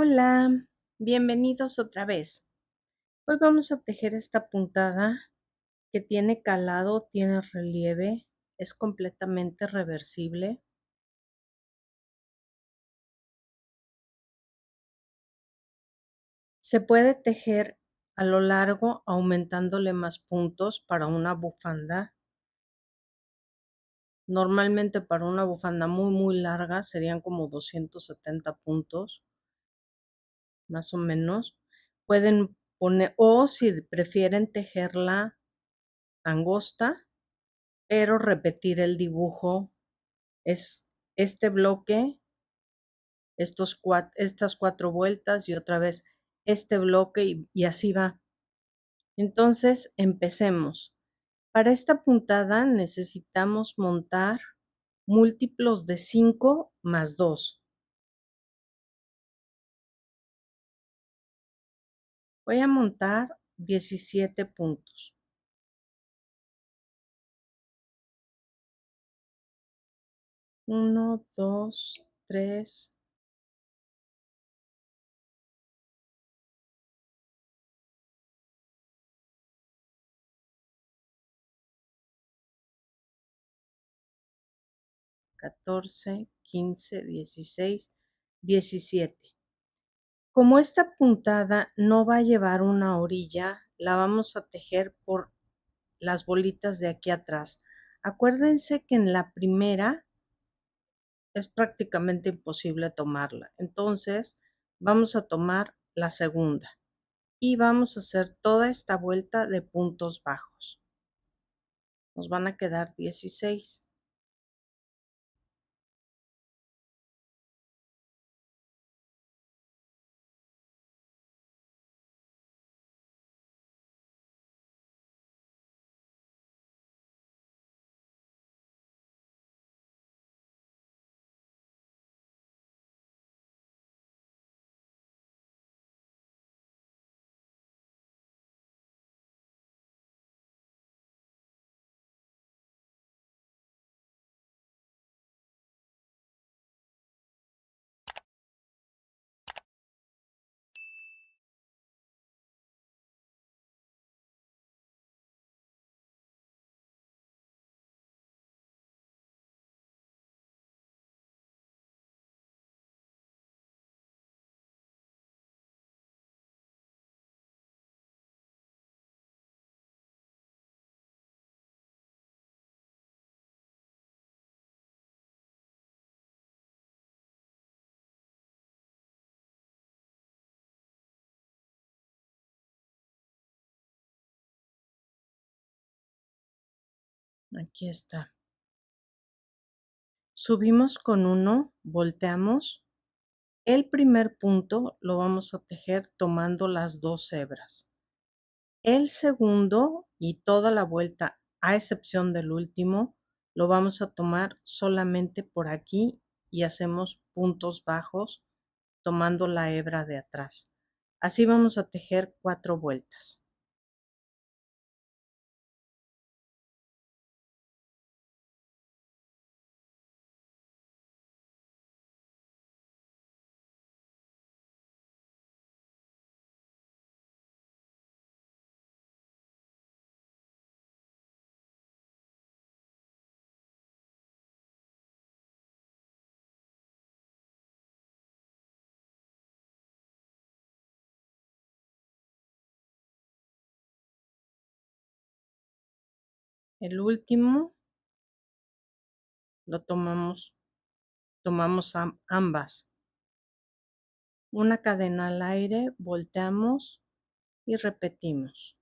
Hola, bienvenidos otra vez. Hoy vamos a tejer esta puntada que tiene calado, tiene relieve, es completamente reversible. Se puede tejer a lo largo aumentándole más puntos para una bufanda. Normalmente para una bufanda muy larga serían como 270 puntos, más o menos. Pueden poner, o si prefieren tejerla angosta, pero repetir el dibujo es este bloque, estas 4 vueltas y otra vez este bloque y así va. Entonces, empecemos. Para esta puntada necesitamos montar múltiplos de 5 más 2. Voy a montar 17 puntos. 1, 2, 3, 14, 15, 16, 17. Como esta puntada no va a llevar una orilla, la vamos a tejer por las bolitas de aquí atrás. Acuérdense que en la primera es prácticamente imposible tomarla. Entonces, vamos a tomar la segunda y vamos a hacer toda esta vuelta de puntos bajos. Nos van a quedar 16. Aquí está. Subimos con 1, volteamos. El primer punto lo vamos a tejer tomando las 2 hebras. El segundo y toda la vuelta, a excepción del último, lo vamos a tomar solamente por aquí y hacemos puntos bajos tomando la hebra de atrás. Así vamos a tejer 4 vueltas. El último lo tomamos ambas. Una cadena al aire, volteamos y repetimos.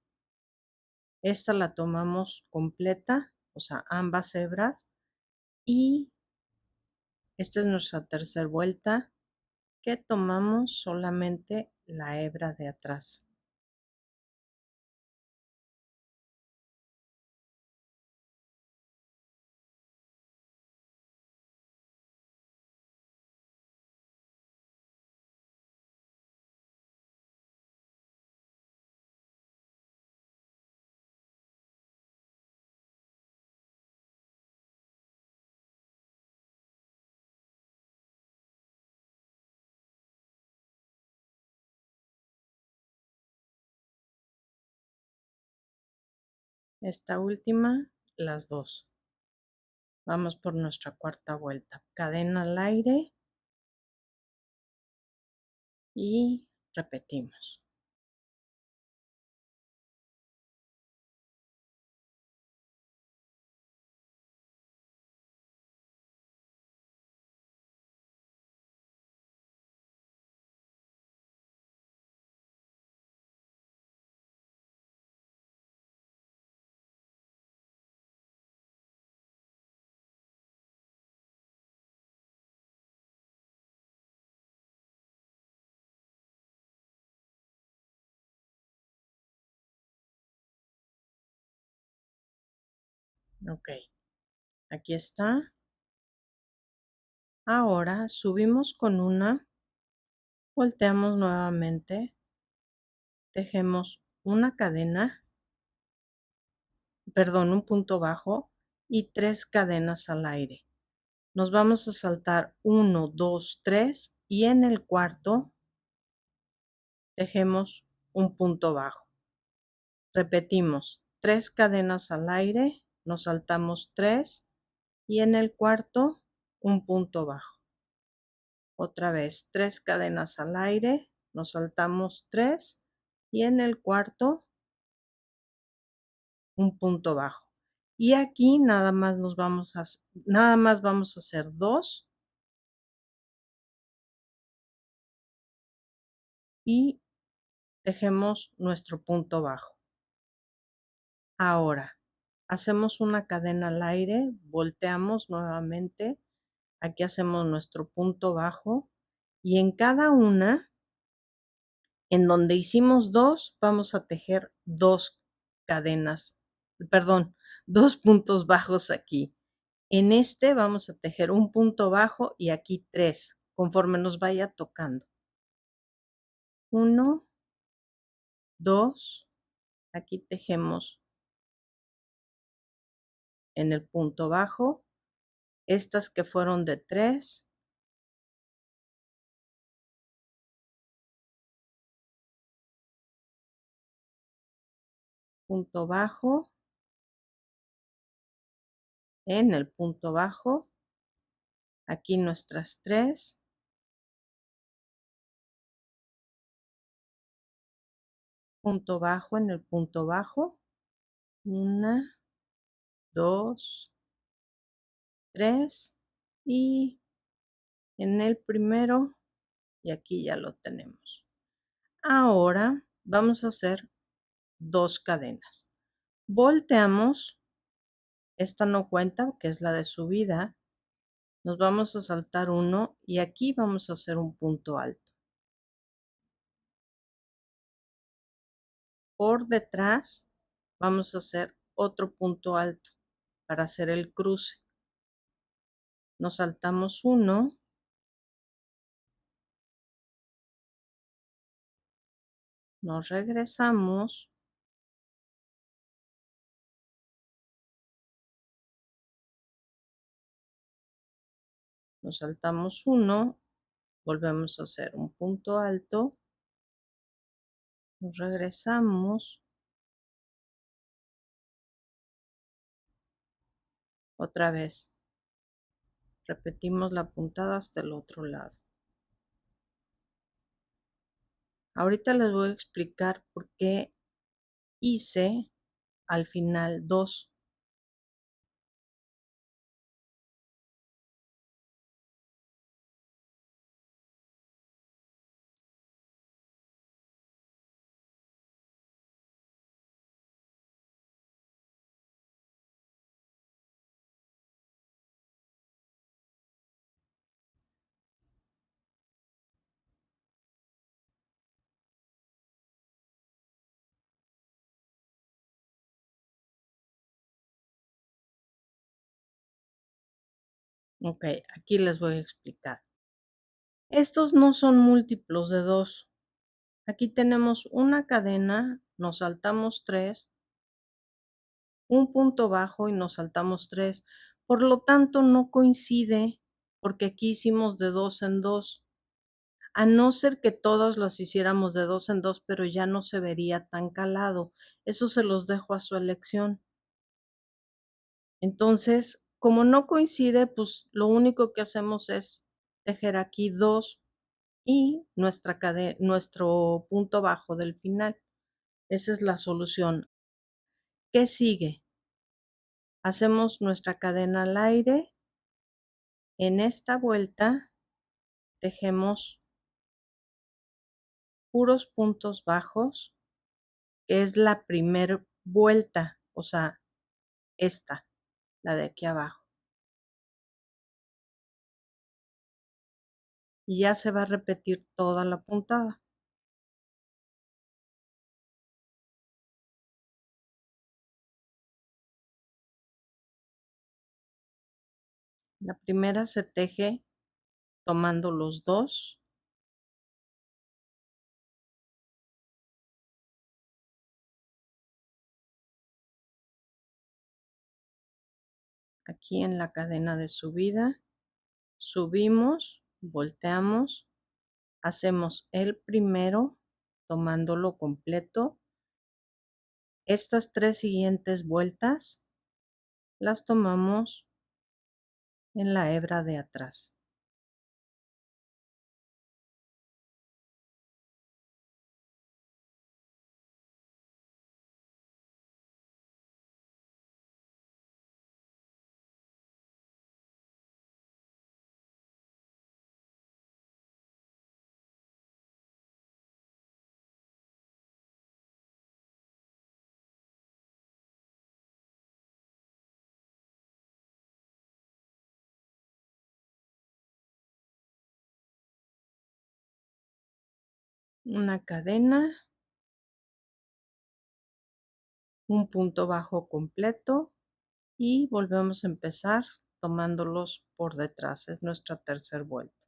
Esta la tomamos completa, o sea, ambas hebras, y esta es nuestra tercera vuelta que tomamos solamente la hebra de atrás. esta última, las dos. Vamos por nuestra cuarta vuelta. Cadena al aire y repetimos. Ok, aquí está. Ahora subimos con una, volteamos nuevamente, tejemos una cadena, perdón, un punto bajo y 3 cadenas al aire. Nos vamos a saltar 1, 2, 3 y en el cuarto tejemos un punto bajo. Repetimos, 3 cadenas al aire, nos saltamos 3 y en el cuarto un punto bajo. Otra vez, 3 cadenas al aire, nos saltamos 3 y en el cuarto un punto bajo. Y aquí nada más vamos a hacer 2 y tejemos nuestro punto bajo. Ahora, hacemos una cadena al aire, volteamos nuevamente, aquí hacemos nuestro punto bajo y en cada una, en donde hicimos 2, vamos a tejer 2 cadenas, perdón, 2 puntos bajos aquí. En este vamos a tejer un punto bajo y aquí 3, conforme nos vaya tocando. 1, 2, aquí tejemos en el punto bajo, estas que fueron de 3, punto bajo, en el punto bajo, aquí nuestras 3, punto bajo en el punto bajo, 1, 2, 3 y en el primero y aquí ya lo tenemos. Ahora vamos a hacer 2 cadenas. Volteamos, esta no cuenta, que es la de subida, nos vamos a saltar 1 y aquí vamos a hacer un punto alto. Por detrás vamos a hacer otro punto alto para hacer el cruce. Nos saltamos 1, nos regresamos, nos saltamos 1, volvemos a hacer un punto alto, nos regresamos, otra vez, repetimos la puntada hasta el otro lado. Ahorita les voy a explicar por qué hice al final 2. Ok, aquí les voy a explicar. Estos no son múltiplos de 2. Aquí tenemos una cadena, nos saltamos 3, un punto bajo y nos saltamos 3. Por lo tanto, no coincide porque aquí hicimos de 2 en 2. A no ser que todas las hiciéramos de 2 en 2, pero ya no se vería tan calado. Eso se los dejo a su elección. Entonces, como no coincide, pues lo único que hacemos es tejer aquí 2 y nuestro punto bajo del final. Esa es la solución. ¿Qué sigue? Hacemos nuestra cadena al aire. En esta vuelta tejemos puros puntos bajos, que es la primer vuelta, o sea, esta, la de aquí abajo. Y ya se va a repetir toda la puntada. La primera se teje tomando los 2. Aquí en la cadena de subida, subimos, volteamos, hacemos el primero tomándolo completo. Estas 3 siguientes vueltas las tomamos en la hebra de atrás. Una cadena, un punto bajo completo y volvemos a empezar tomándolos por detrás. Es nuestra tercera vuelta.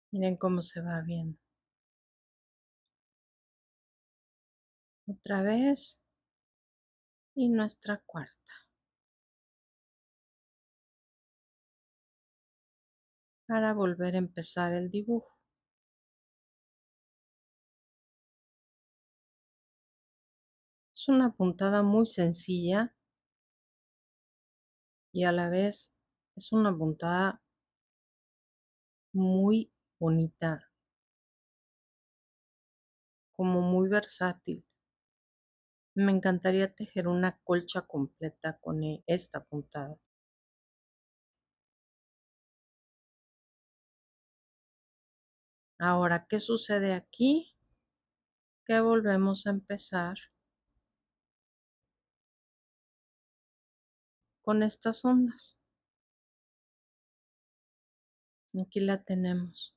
Miren cómo se va viendo. Otra vez y nuestra cuarta. Para volver a empezar el dibujo. Es una puntada muy sencilla y a la vez es una puntada muy bonita, como muy versátil. Me encantaría tejer una colcha completa con esta puntada. Ahora, ¿qué sucede aquí? Que volvemos a empezar con estas ondas. Aquí la tenemos.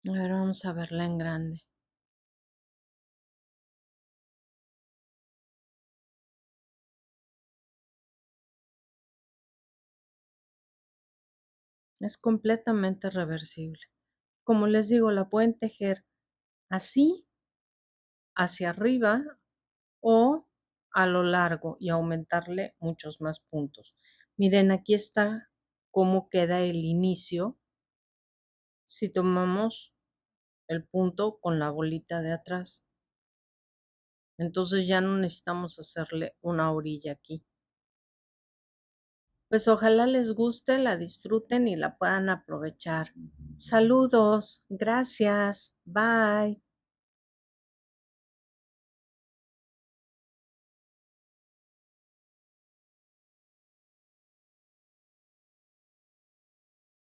A ver, vamos a verla en grande. Es completamente reversible. Como les digo, la pueden tejer así, hacia arriba o a lo largo y aumentarle muchos más puntos. Miren, aquí está cómo queda el inicio si tomamos el punto con la bolita de atrás. Entonces ya no necesitamos hacerle una orilla aquí. Pues ojalá les guste, la disfruten y la puedan aprovechar. Saludos, gracias, bye.